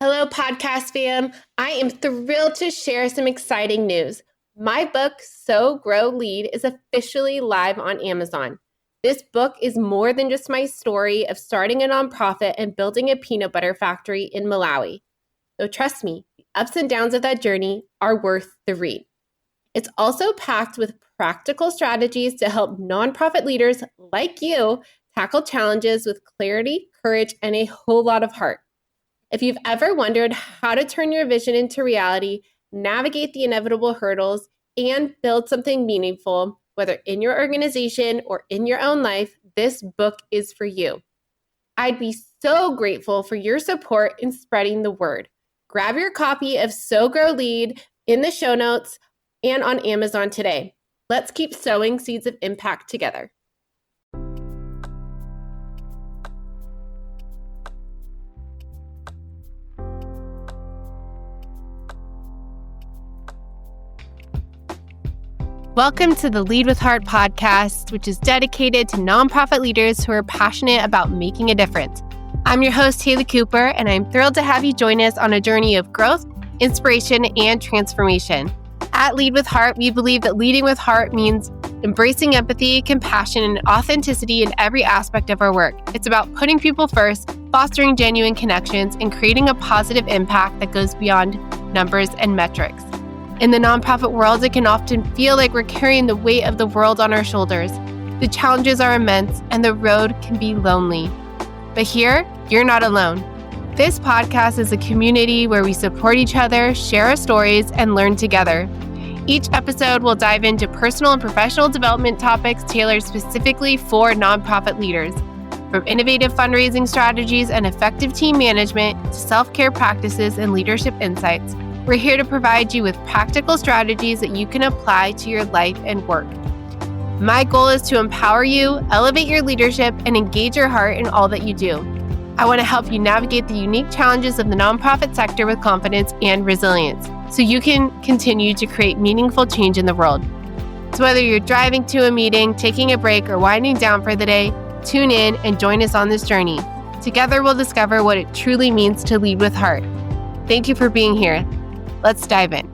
Hello, podcast fam. I am thrilled to share some exciting news. My book, Sow, Grow, Lead, is officially live on Amazon. This book is more than just my story of starting a nonprofit and building a peanut butter factory in Malawi. So trust me, the ups and downs of that journey are worth the read. It's also packed with practical strategies to help nonprofit leaders like you tackle challenges with clarity, courage, and a whole lot of heart. If you've ever wondered how to turn your vision into reality, navigate the inevitable hurdles, and build something meaningful, whether in your organization or in your own life, this book is for you. I'd be so grateful for your support in spreading the word. Grab your copy of Sow, Grow, Lead in the show notes and on Amazon today. Let's keep sowing seeds of impact together. Welcome to the Lead with Heart podcast, which is dedicated to nonprofit leaders who are passionate about making a difference. I'm your host, Haley Cooper, and I'm thrilled to have you join us on a journey of growth, inspiration, and transformation. At Lead with Heart, we believe that leading with heart means embracing empathy, compassion, and authenticity in every aspect of our work. It's about putting people first, fostering genuine connections, and creating a positive impact that goes beyond numbers and metrics. In the nonprofit world, it can often feel like we're carrying the weight of the world on our shoulders. The challenges are immense and the road can be lonely. But here, you're not alone. This podcast is a community where we support each other, share our stories, and learn together. Each episode will dive into personal and professional development topics tailored specifically for nonprofit leaders. From innovative fundraising strategies and effective team management to self-care practices and leadership insights, we're here to provide you with practical strategies that you can apply to your life and work. My goal is to empower you, elevate your leadership, and engage your heart in all that you do. I want to help you navigate the unique challenges of the nonprofit sector with confidence and resilience, so you can continue to create meaningful change in the world. So whether you're driving to a meeting, taking a break, or winding down for the day, tune in and join us on this journey. Together, we'll discover what it truly means to lead with heart. Thank you for being here. Let's dive in.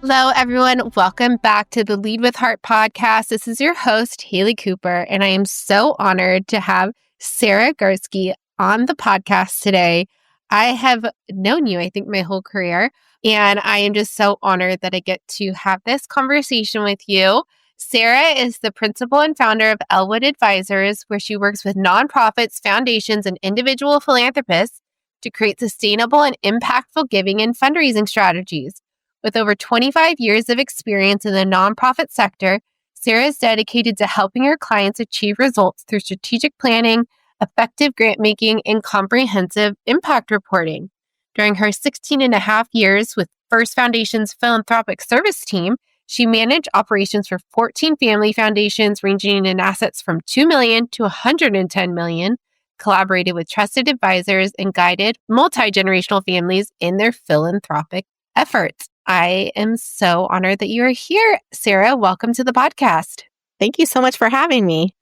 Hello, everyone. Welcome back to the Lead with Heart podcast. This is your host, Haley Cooper, and I am so honored to have Sara Garske on the podcast today. I have known you, I think, my whole career, and I am just so honored that I get to have this conversation with you. Sara is the principal and founder of Elwood Advisors, where she works with nonprofits, foundations, and individual philanthropists to create sustainable and impactful giving and fundraising strategies. With over 25 years of experience in the nonprofit sector, Sara is dedicated to helping her clients achieve results through strategic planning, effective grant making, and comprehensive impact reporting. During her 16 and a half years with First Foundation's philanthropic service team, she managed operations for 14 family foundations ranging in assets from $2 million to $110 million, collaborated with trusted advisors, and guided multi-generational families in their philanthropic efforts. I am so honored that you are here, Sara. Welcome to the podcast. Thank you so much for having me.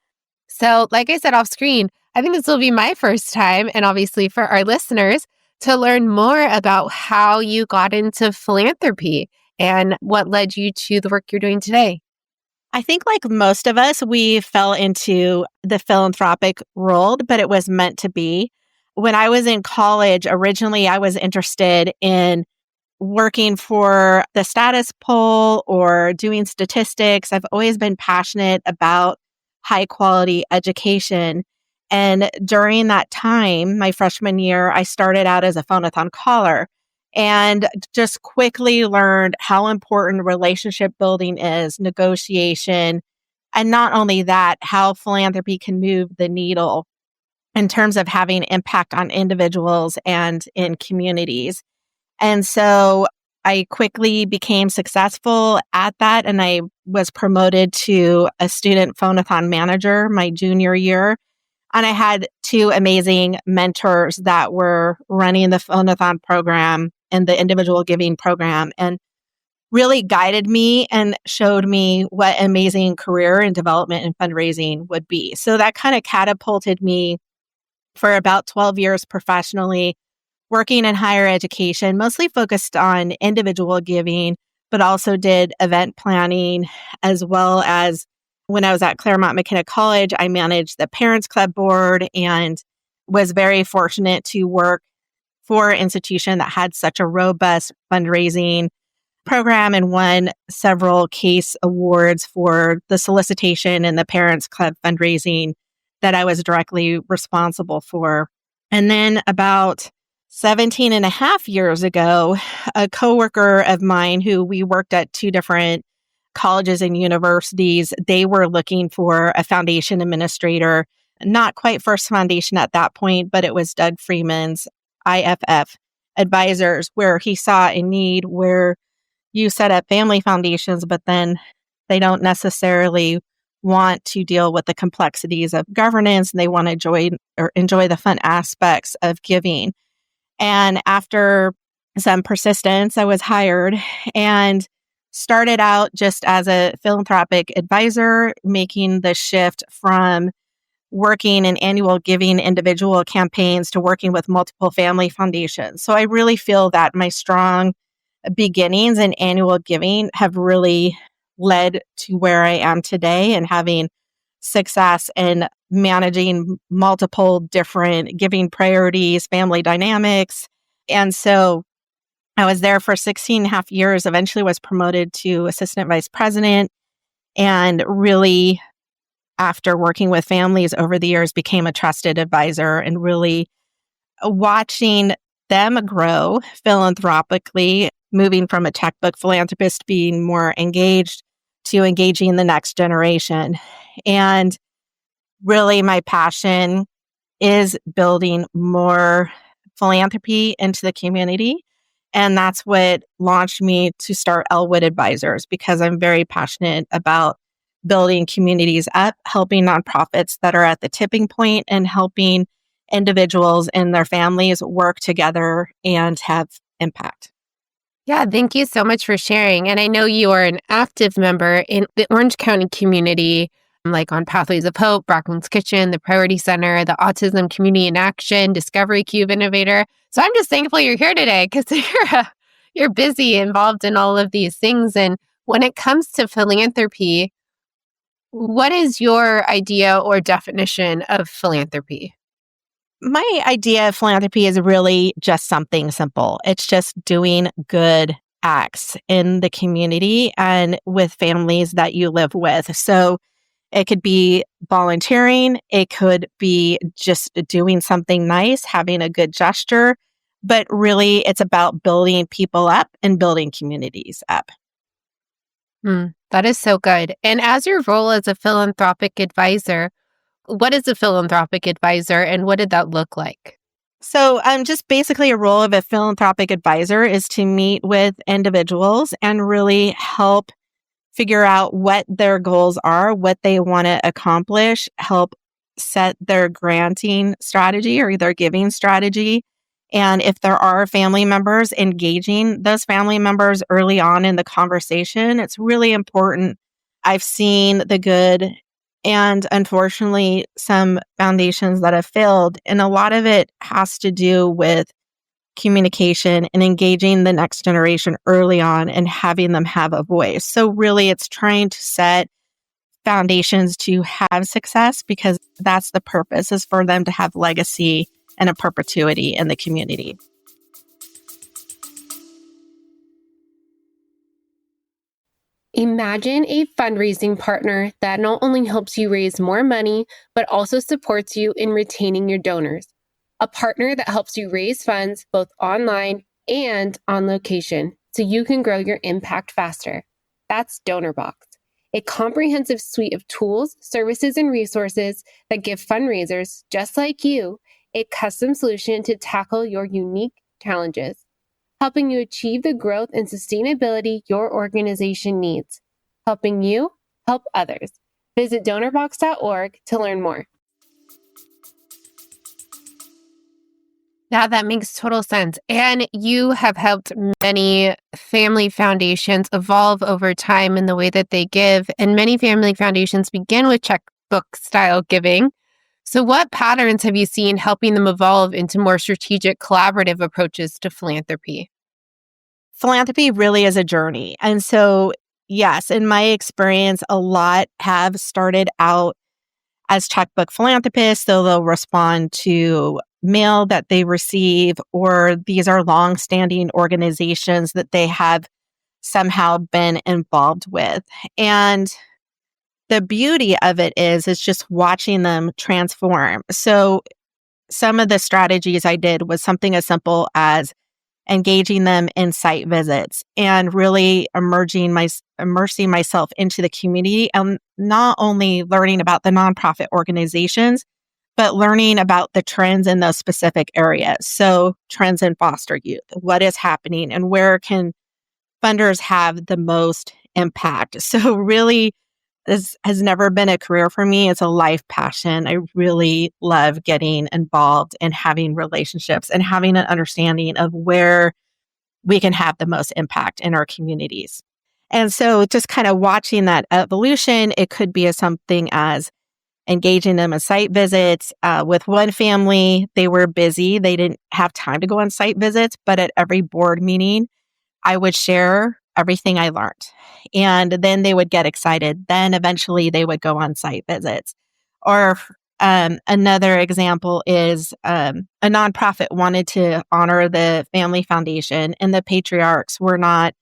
So, like I said off screen, I think this will be my first time, and obviously for our listeners, to learn more about how you got into philanthropy and what led you to the work you're doing today. I think like most of us, we fell into the philanthropic world, but it was meant to be. When I was in college, originally I was interested in working for the status poll or doing statistics. I've always been passionate about high quality education. And during that time, my freshman year, I started out as a phone-a-thon caller and just quickly learned how important relationship building is, negotiation, and not only that, how philanthropy can move the needle in terms of having impact on individuals and in communities. And so I quickly became successful at that, and I was promoted to a student phone-a-thon manager my junior year. And I had two amazing mentors that were running the phone-a-thon program and the individual giving program, and really guided me and showed me what amazing career and development and fundraising would be. So that kind of catapulted me for about 12 years professionally, working in higher education, mostly focused on individual giving, but also did event planning, as well as when I was at Claremont McKenna College, I managed the Parents Club board and was very fortunate to work for an institution that had such a robust fundraising program and won several case awards for the solicitation and the Parents Club fundraising that I was directly responsible for. And then about 17 and a half years ago, a coworker of mine who we worked at two different colleges and universities, they were looking for a foundation administrator, not quite First Foundation at that point, but it was Doug Freeman's IFF Advisors, where he saw a need where you set up family foundations, but then they don't necessarily want to deal with the complexities of governance and they want to enjoy the fun aspects of giving. And after some persistence, I was hired and started out just as a philanthropic advisor, making the shift from working in annual giving individual campaigns to working with multiple family foundations. So I really feel that my strong beginnings in annual giving have really led to where I am today and having success in managing multiple different giving priorities, family dynamics. And so I was there for 16 and a half years, eventually was promoted to assistant vice president, and really, after working with families over the years, became a trusted advisor and really watching them grow philanthropically, moving from a checkbook philanthropist being more engaged to engaging the next generation. And really, my passion is building more philanthropy into the community. And that's what launched me to start Elwood Advisors, because I'm very passionate about building communities up, helping nonprofits that are at the tipping point, and helping individuals and their families work together and have impact. Yeah, thank you so much for sharing. And I know you are an active member in the Orange County community, like on Pathways of Hope, Brockman's Kitchen, the Priority Center, the Autism Community in Action, Discovery Cube Innovator. So I'm just thankful you're here today because you're busy, involved in all of these things. And when it comes to philanthropy, what is your idea or definition of philanthropy? My idea of philanthropy is really just something simple. It's just doing good acts in the community and with families that you live with. So it could be volunteering. It could be just doing something nice, having a good gesture. But really, it's about building people up and building communities up. That is so good. And as your role as a philanthropic advisor, what is a philanthropic advisor and what did that look like? So just basically a role of a philanthropic advisor is to meet with individuals and really help figure out what their goals are, what they want to accomplish, help set their granting strategy or their giving strategy. And if there are family members, engaging those family members early on in the conversation, it's really important. I've seen the good and unfortunately some foundations that have failed. And a lot of it has to do with communication and engaging the next generation early on and having them have a voice. So really it's trying to set foundations to have success, because that's the purpose, is for them to have legacy and a perpetuity in the community. Imagine a fundraising partner that not only helps you raise more money, but also supports you in retaining your donors. A partner that helps you raise funds both online and on location so you can grow your impact faster. That's DonorBox, a comprehensive suite of tools, services, and resources that give fundraisers just like you a custom solution to tackle your unique challenges, helping you achieve the growth and sustainability your organization needs, helping you help others. Visit donorbox.org to learn more. Yeah, that makes total sense. And you have helped many family foundations evolve over time in the way that they give. And many family foundations begin with checkbook style giving. So, what patterns have you seen helping them evolve into more strategic, collaborative approaches to philanthropy? Philanthropy really is a journey. And so, yes, in my experience, a lot have started out as checkbook philanthropists. So they'll respond to mail that they receive, or these are long-standing organizations that they have somehow been involved with. And the beauty of it is just watching them transform. So some of the strategies I did was something as simple as engaging them in site visits and really immersing myself into the community, and not only learning about the nonprofit organizations, but learning about the trends in those specific areas. So trends in foster youth, what is happening and where can funders have the most impact. So really, this has never been a career for me. It's a life passion. I really love getting involved and having relationships and having an understanding of where we can have the most impact in our communities. And so just kind of watching that evolution, it could be something as engaging them in site visits. With one family, they were busy. They didn't have time to go on site visits, but at every board meeting, I would share everything I learned. And then they would get excited. Then eventually they would go on site visits. Or another example is a nonprofit wanted to honor the family foundation, and the patriarchs were not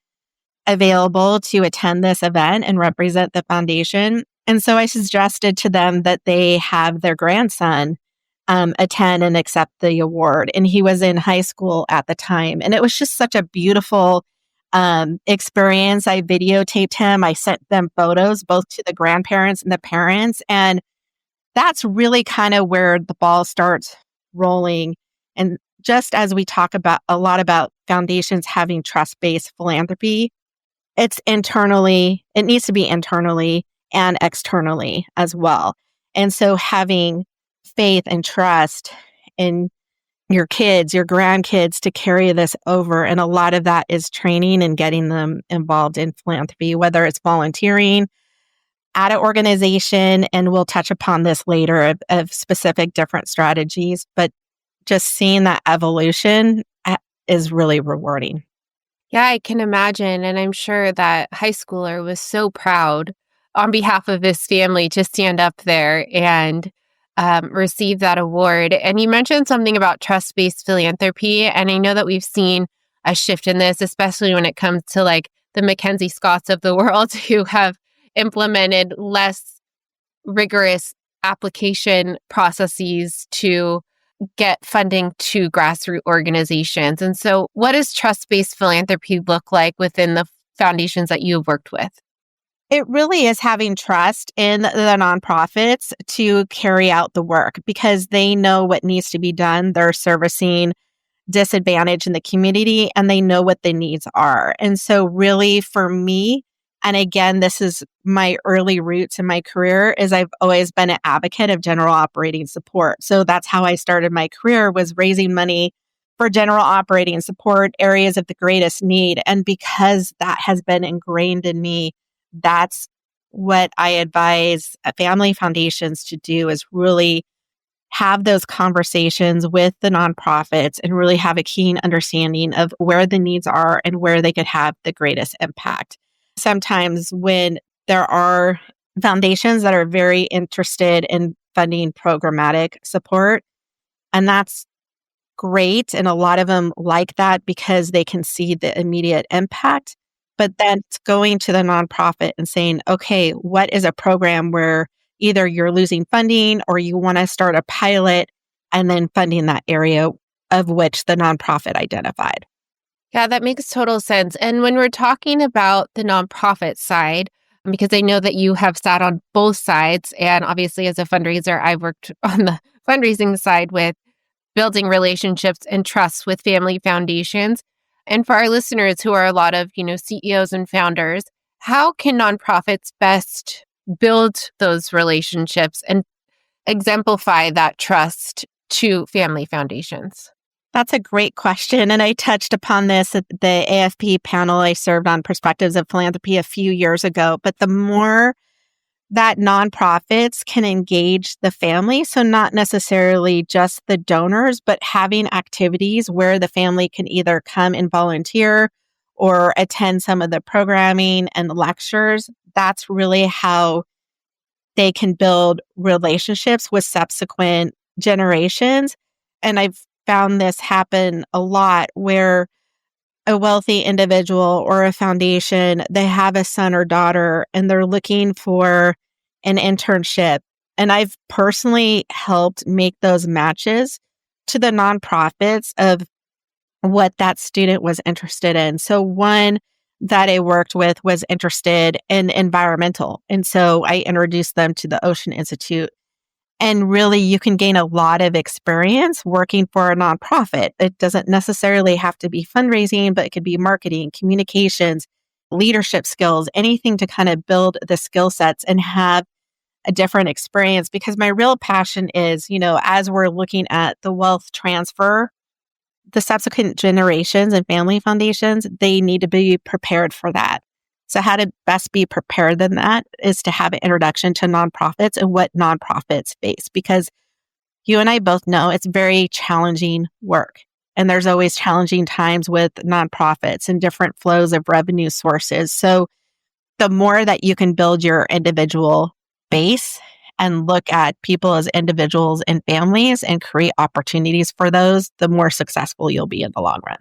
available to attend this event and represent the foundation. And so I suggested to them that they have their grandson attend and accept the award. And he was in high school at the time. And it was just such a beautiful experience. I videotaped him. I sent them photos, both to the grandparents and the parents. And that's really kind of where the ball starts rolling. And just as we talk about a lot about foundations having trust-based philanthropy, it needs to be internally and externally as well. And so having faith and trust in your kids, your grandkids to carry this over. And a lot of that is training and getting them involved in philanthropy, whether it's volunteering at an organization. And we'll touch upon this later of specific different strategies, but just seeing that evolution is really rewarding. Yeah, I can imagine. And I'm sure that high schooler was so proud on behalf of his family to stand up there and receive that award. And you mentioned something about trust-based philanthropy. And I know that we've seen a shift in this, especially when it comes to like the Mackenzie Scotts of the world who have implemented less rigorous application processes to get funding to grassroots organizations. And so what does trust-based philanthropy look like within the foundations that you've worked with? It really is having trust in the nonprofits to carry out the work because they know what needs to be done. They're servicing disadvantage in the community and they know what the needs are. And so really for me, and again, this is my early roots in my career, is I've always been an advocate of general operating support. So that's how I started my career, was raising money for general operating support, areas of the greatest need. And because that has been ingrained in me, that's what I advise family foundations to do, is really have those conversations with the nonprofits and really have a keen understanding of where the needs are and where they could have the greatest impact. Sometimes when there are foundations that are very interested in funding programmatic support, and that's great. And a lot of them like that because they can see the immediate impact. But then it's going to the nonprofit and saying, okay, what is a program where either you're losing funding or you want to start a pilot, and then funding that area of which the nonprofit identified. Yeah, that makes total sense. And when we're talking about the nonprofit side, because I know that you have sat on both sides, and obviously as a fundraiser, I've worked on the fundraising side with building relationships and trust with family foundations. And for our listeners who are a lot of, CEOs and founders, how can nonprofits best build those relationships and exemplify that trust to family foundations? That's a great question. And I touched upon this at the AFP panel I served on, Perspectives of Philanthropy, a few years ago. But the more that nonprofits can engage the family. So not necessarily just the donors, but having activities where the family can either come and volunteer or attend some of the programming and lectures. That's really how they can build relationships with subsequent generations. And I've found this happen a lot where a wealthy individual or a foundation, they have a son or daughter and they're looking for an internship. And I've personally helped make those matches to the nonprofits of what that student was interested in. So one that I worked with was interested in environmental. And so I introduced them to the Ocean Institute. And really, you can gain a lot of experience working for a nonprofit. It doesn't necessarily have to be fundraising, but it could be marketing, communications, leadership skills, anything to kind of build the skill sets and have a different experience. Because my real passion is, as we're looking at the wealth transfer, the subsequent generations and family foundations, they need to be prepared for that. So how to best be prepared than that is to have an introduction to nonprofits and what nonprofits face, because you and I both know it's very challenging work. And there's always challenging times with nonprofits and different flows of revenue sources. So the more that you can build your individual base and look at people as individuals and families and create opportunities for those, the more successful you'll be in the long run.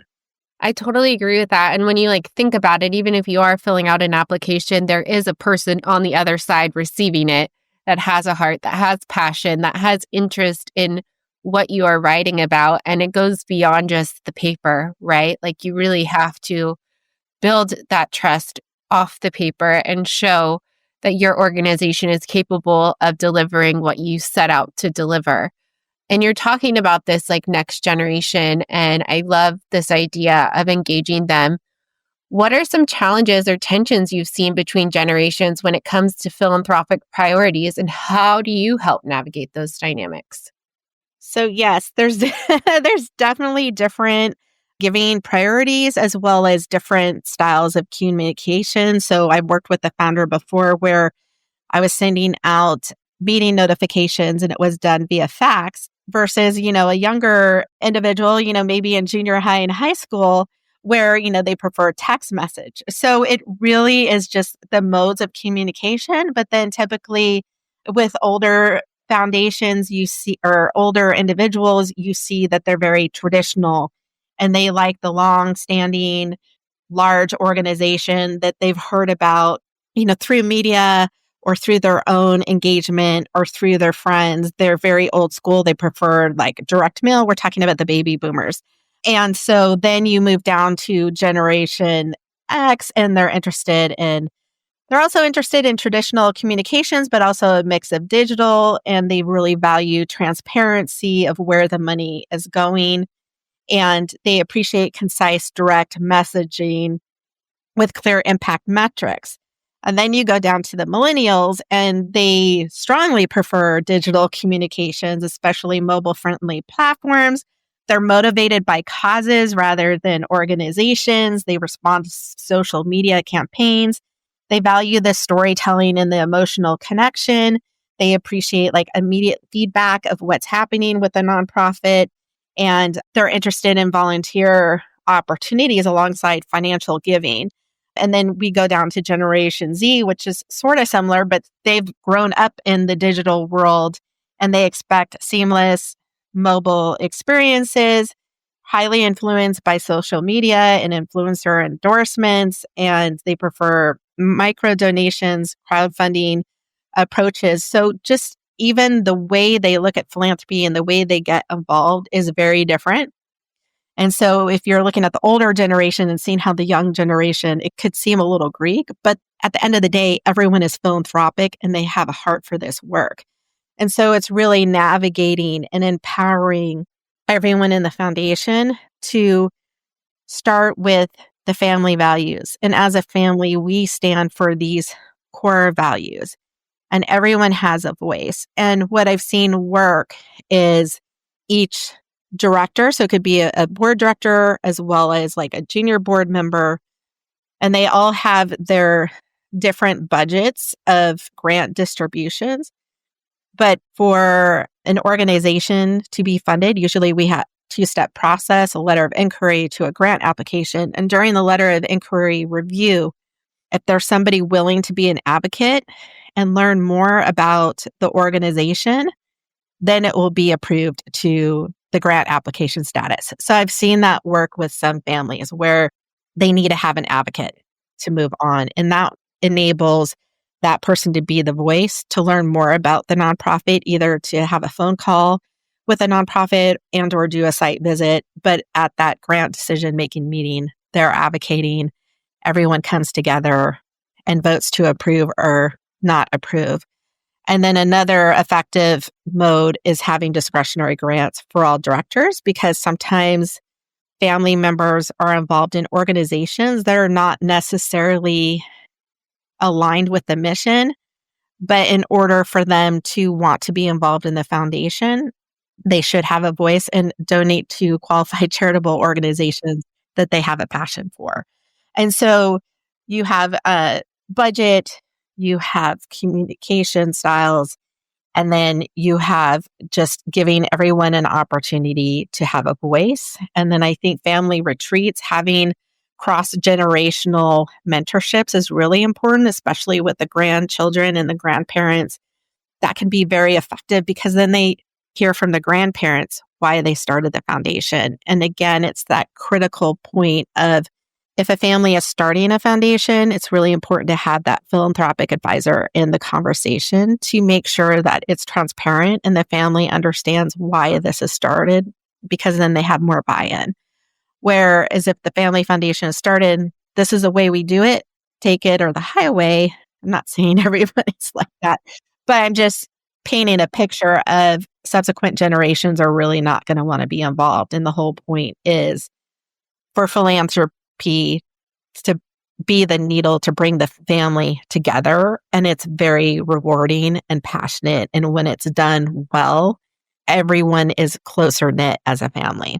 I totally agree with that. And when you think about it, even if you are filling out an application, there is a person on the other side receiving it that has a heart, that has passion, that has interest in what you are writing about. And it goes beyond just the paper, right? You really have to build that trust off the paper and show that your organization is capable of delivering what you set out to deliver. And you're talking about this next generation, and I love this idea of engaging them. What are some challenges or tensions you've seen between generations when it comes to philanthropic priorities, and how do you help navigate those dynamics? So yes, there's there's definitely different giving priorities as well as different styles of communication. So I've worked with the founder before where I was sending out meeting notifications and it was done via fax versus, a younger individual, maybe in junior high and high school where, they prefer text message. So it really is just the modes of communication. But then typically with older foundations, you see, or older individuals, you see that they're very traditional and they like the long standing large organization that they've heard about, through media or through their own engagement or through their friends. They're very old school. They prefer direct mail. We're talking about the baby boomers. And so then you move down to Generation X and they're also interested in traditional communications, but also a mix of digital. And they really value transparency of where the money is going. And they appreciate concise, direct messaging with clear impact metrics. And then you go down to the millennials, and they strongly prefer digital communications, especially mobile-friendly platforms. They're motivated by causes rather than organizations. They respond to social media campaigns. They value the storytelling and the emotional connection. They appreciate immediate feedback of what's happening with the nonprofit. And they're interested in volunteer opportunities alongside financial giving. And then we go down to Generation Z, which is sort of similar, but they've grown up in the digital world and they expect seamless mobile experiences, highly influenced by social media and influencer endorsements, and they prefer micro donations, crowdfunding approaches. So just even the way they look at philanthropy and the way they get involved is very different. And so if you're looking at the older generation and seeing how the young generation, it could seem a little Greek, but at the end of the day, everyone is philanthropic and they have a heart for this work. And so it's really navigating and empowering everyone in the foundation to start with the family values. And as a family, we stand for these core values and everyone has a voice. And what I've seen work is each director, so it could be a board director as well as a junior board member, and they all have their different budgets of grant distributions. But for an organization to be funded, usually we have two-step process, a letter of inquiry to a grant application. And during the letter of inquiry review, if there's somebody willing to be an advocate and learn more about the organization, then it will be approved to the grant application status. So I've seen that work with some families where they need to have an advocate to move on. And that enables that person to be the voice, to learn more about the nonprofit, either to have a phone call with a nonprofit and or do a site visit. But at that grant decision-making meeting, they're advocating. Everyone comes together and votes to approve or not approve. And then another effective mode is having discretionary grants for all directors, because sometimes family members are involved in organizations that are not necessarily aligned with the mission. But in order for them to want to be involved in the foundation, they should have a voice and donate to qualified charitable organizations that they have a passion for. And so you have a budget, you have communication styles, and then you have just giving everyone an opportunity to have a voice. And then I think family retreats, having cross-generational mentorships is really important, especially with the grandchildren and the grandparents. That can be very effective because then they hear from the grandparents why they started the foundation. And again, it's that critical point of, if a family is starting a foundation, it's really important to have that philanthropic advisor in the conversation to make sure that it's transparent and the family understands why this is started, because then they have more buy-in. Whereas if the family foundation is started, this is the way we do it, take it or the highway. I'm not saying everybody's like that, but I'm just painting a picture of subsequent generations are really not going to want to be involved. And the whole point is for philanthropy to be the needle to bring the family together. And it's very rewarding and passionate. And when it's done well, everyone is closer knit as a family.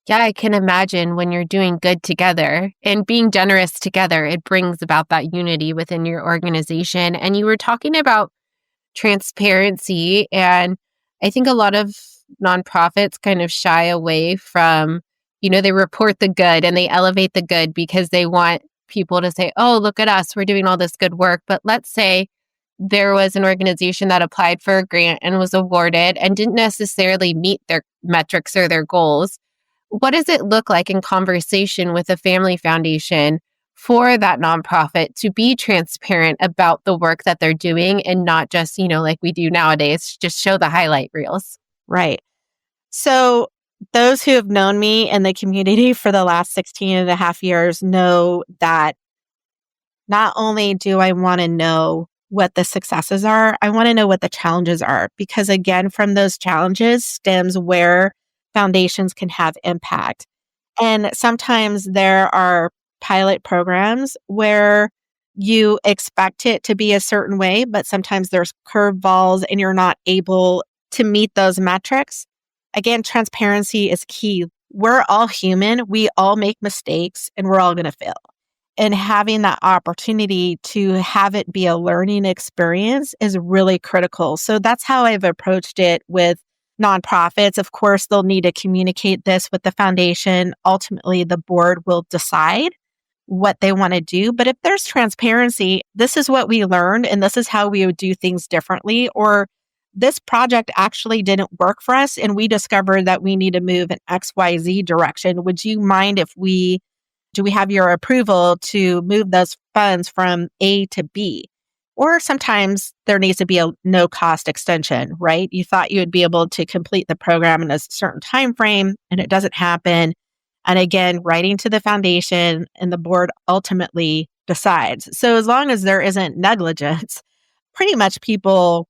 Yeah, I can imagine when you're doing good together and being generous together, it brings about that unity within your organization. And you were talking about transparency, and I think a lot of nonprofits kind of shy away from, they report the good and they elevate the good because they want people to say, oh, look at us, we're doing all this good work. But let's say there was an organization that applied for a grant and was awarded and didn't necessarily meet their metrics or their goals. What does it look like in conversation with a family foundation for that nonprofit to be transparent about the work that they're doing and not just, like we do nowadays, just show the highlight reels? Right. So those who have known me in the community for the last 16 and a half years know that not only do I want to know what the successes are, I want to know what the challenges are, because again, from those challenges stems where foundations can have impact. And sometimes there are pilot programs where you expect it to be a certain way, but sometimes there's curveballs and you're not able to meet those metrics. Again, transparency is key. We're all human. We all make mistakes and we're all going to fail. And having that opportunity to have it be a learning experience is really critical. So that's how I've approached it with nonprofits. Of course, they'll need to communicate this with the foundation. Ultimately, the board will decide what they want to do. But if there's transparency, this is what we learned and this is how we would do things differently. Or this project actually didn't work for us and we discovered that we need to move in XYZ direction. Would you mind if do we have your approval to move those funds from A to B? Or sometimes there needs to be a no-cost extension, right? You thought you would be able to complete the program in a certain time frame, and it doesn't happen. And again, writing to the foundation and the board ultimately decides. So as long as there isn't negligence, pretty much people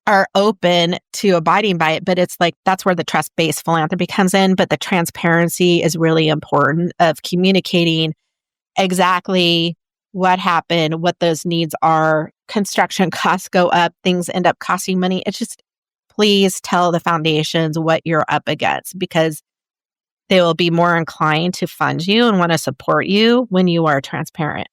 are open to abiding by it. But it's like, that's where the trust-based philanthropy comes in. But the transparency is really important of communicating exactly what happened, what those needs are. Construction costs go up, things end up costing money. It's just, please tell the foundations what you're up against, because they will be more inclined to fund you and want to support you when you are transparent.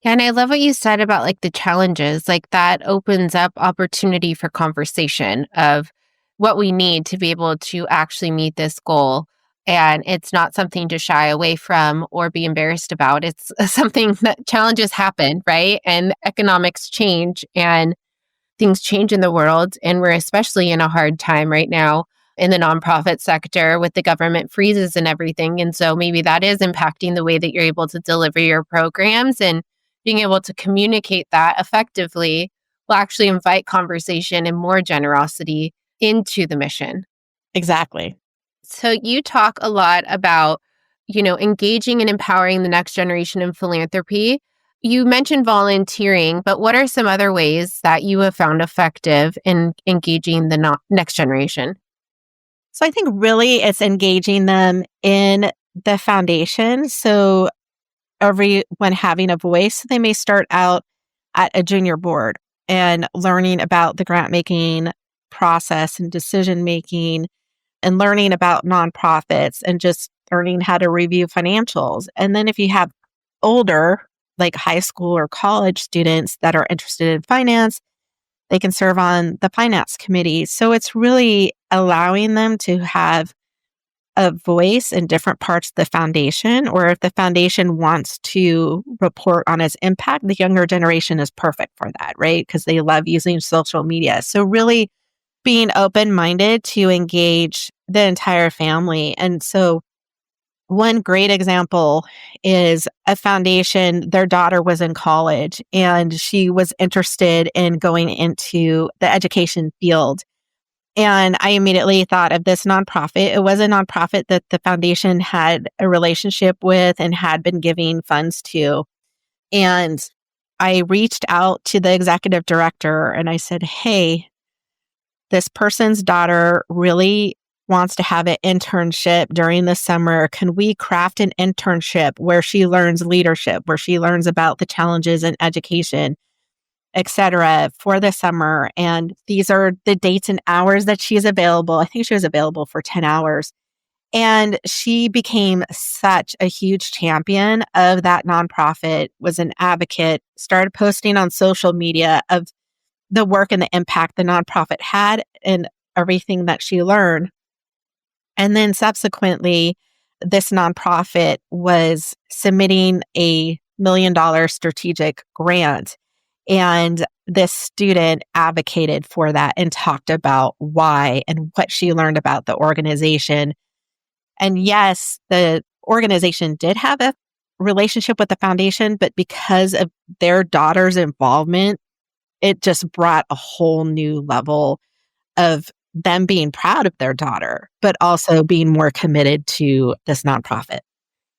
Yeah, and I love what you said about like the challenges. Like that opens up opportunity for conversation of what we need to be able to actually meet this goal. And it's not something to shy away from or be embarrassed about. It's something that challenges happen, right? And economics change and things change in the world. And we're especially in a hard time right now in the nonprofit sector with the government freezes and everything. And so maybe that is impacting the way that you're able to deliver your programs, and being able to communicate that effectively will actually invite conversation and more generosity into the mission. Exactly. So you talk a lot about, engaging and empowering the next generation in philanthropy. You mentioned volunteering, but what are some other ways that you have found effective in engaging the next generation? So I think really it's engaging them in the foundation. So everyone having a voice, they may start out at a junior board and learning about the grant making process and decision making and learning about nonprofits and just learning how to review financials. And then if you have older, like high school or college students that are interested in finance, they can serve on the finance committee. So it's really allowing them to have a voice in different parts of the foundation, or if the foundation wants to report on its impact, the younger generation is perfect for that, right? Because they love using social media. So really being open-minded to engage the entire family. And so one great example is a foundation, their daughter was in college and she was interested in going into the education field. And I immediately thought of this nonprofit. It was a nonprofit that the foundation had a relationship with and had been giving funds to. And I reached out to the executive director and I said, hey, this person's daughter really wants to have an internship during the summer. Can we craft an internship where she learns leadership, where she learns about the challenges in education, et cetera, for the summer? And these are the dates and hours that she's available. I think she was available for 10 hours. And she became such a huge champion of that nonprofit, was an advocate, started posting on social media of the work and the impact the nonprofit had and everything that she learned. And then subsequently, this nonprofit was submitting a $1 million strategic grant. And this student advocated for that and talked about why and what she learned about the organization. And yes, the organization did have a relationship with the foundation, but because of their daughter's involvement, it just brought a whole new level of them being proud of their daughter, but also being more committed to this nonprofit.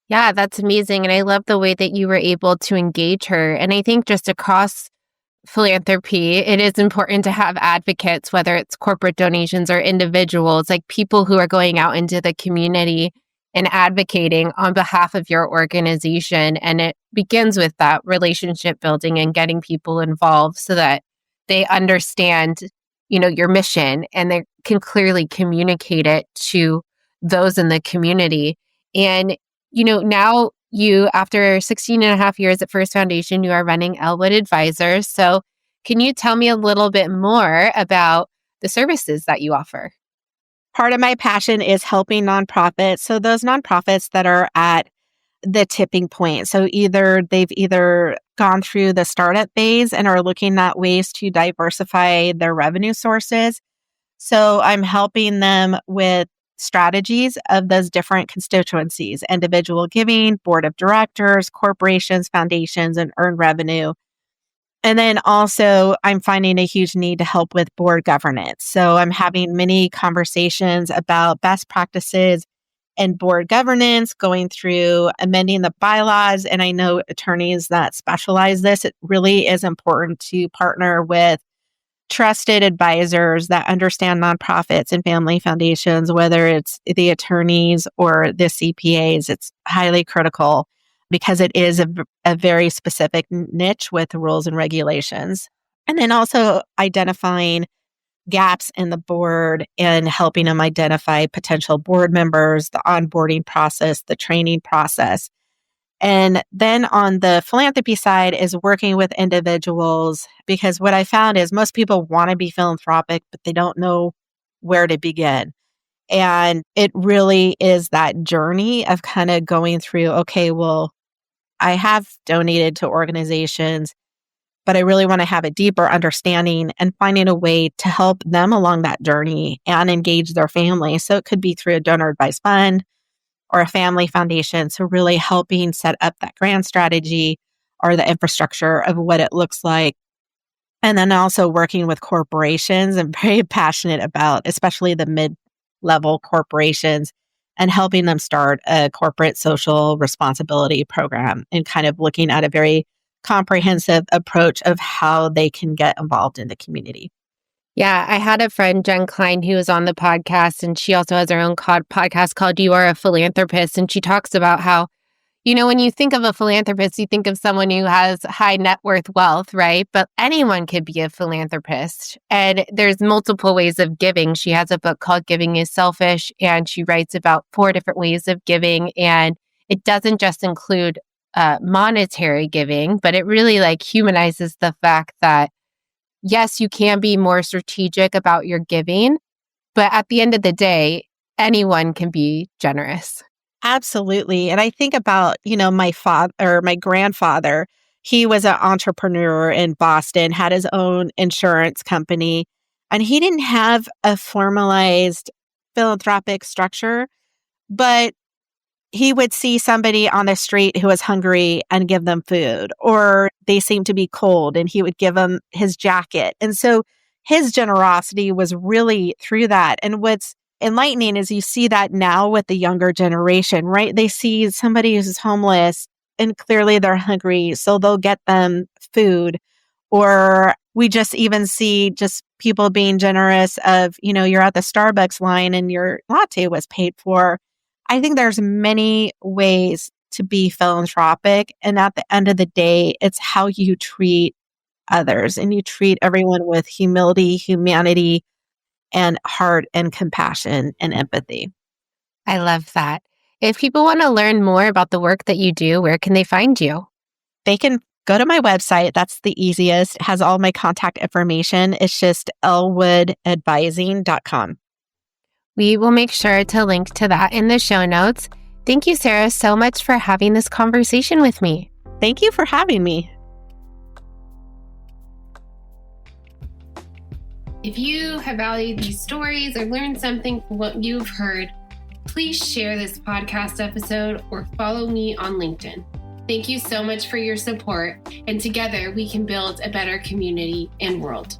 Yeah, that's amazing. And I love the way that you were able to engage her. And I think just across philanthropy, it is important to have advocates, whether it's corporate donations or individuals, like people who are going out into the community and advocating on behalf of your organization. And it begins with that relationship building and getting people involved so that they understand, your mission, and they can clearly communicate it to those in the community. And, now you, after 16 and a half years at First Foundation, you are running Elwood Advisors. So can you tell me a little bit more about the services that you offer? Part of my passion is helping nonprofits. So those nonprofits that are at the tipping point. So they've either gone through the startup phase and are looking at ways to diversify their revenue sources. So I'm helping them with strategies of those different constituencies: individual giving, board of directors, corporations, foundations, and earned revenue. And then also I'm finding a huge need to help with board governance. So I'm having many conversations about best practices and board governance, going through amending the bylaws. And I know attorneys that specialize this. It really is important to partner with trusted advisors that understand nonprofits and family foundations, whether it's the attorneys or the CPAs. It's highly critical because it is a very specific niche with rules and regulations. And then also identifying gaps in the board and helping them identify potential board members, the onboarding process, the training process. And then on the philanthropy side is working with individuals, because what I found is most people want to be philanthropic, but they don't know where to begin. And it really is that journey of kind of going through, okay, well, I have donated to organizations, but I really want to have a deeper understanding and finding a way to help them along that journey and engage their family. So it could be through a donor advised fund or a family foundation. So really helping set up that grant strategy or the infrastructure of what it looks like. And then also working with corporations. I'm very passionate about, especially the mid-level corporations, and helping them start a corporate social responsibility program and kind of looking at a very comprehensive approach of how they can get involved in the community. Yeah, I had a friend, Jen Klein, who was on the podcast, and she also has her own podcast called You Are a Philanthropist. And she talks about how, when you think of a philanthropist, you think of someone who has high net worth wealth, right? But anyone could be a philanthropist. And there's multiple ways of giving. She has a book called Giving is Selfish, and she writes about 4 different ways of giving. And it doesn't just include monetary giving, but it really humanizes the fact that, yes, you can be more strategic about your giving, but at the end of the day, anyone can be generous. Absolutely. And I think about, my father or my grandfather. He was an entrepreneur in Boston, had his own insurance company, and he didn't have a formalized philanthropic structure, but he would see somebody on the street who was hungry and give them food, or they seemed to be cold and he would give them his jacket. And so his generosity was really through that. And what's enlightening is you see that now with the younger generation, right? They see somebody who's homeless and clearly they're hungry, so they'll get them food. Or we just even see just people being generous of, you're at the Starbucks line and your latte was paid for. I think there's many ways to be philanthropic. And at the end of the day, it's how you treat others, and you treat everyone with humility, humanity, and heart and compassion and empathy. I love that. If people want to learn more about the work that you do, where can they find you? They can go to my website. That's the easiest. It has all my contact information. It's just elwoodadvising.com. We will make sure to link to that in the show notes. Thank you, Sara, so much for having this conversation with me. Thank you for having me. If you have valued these stories or learned something from what you've heard, please share this podcast episode or follow me on LinkedIn. Thank you so much for your support, and together we can build a better community and world.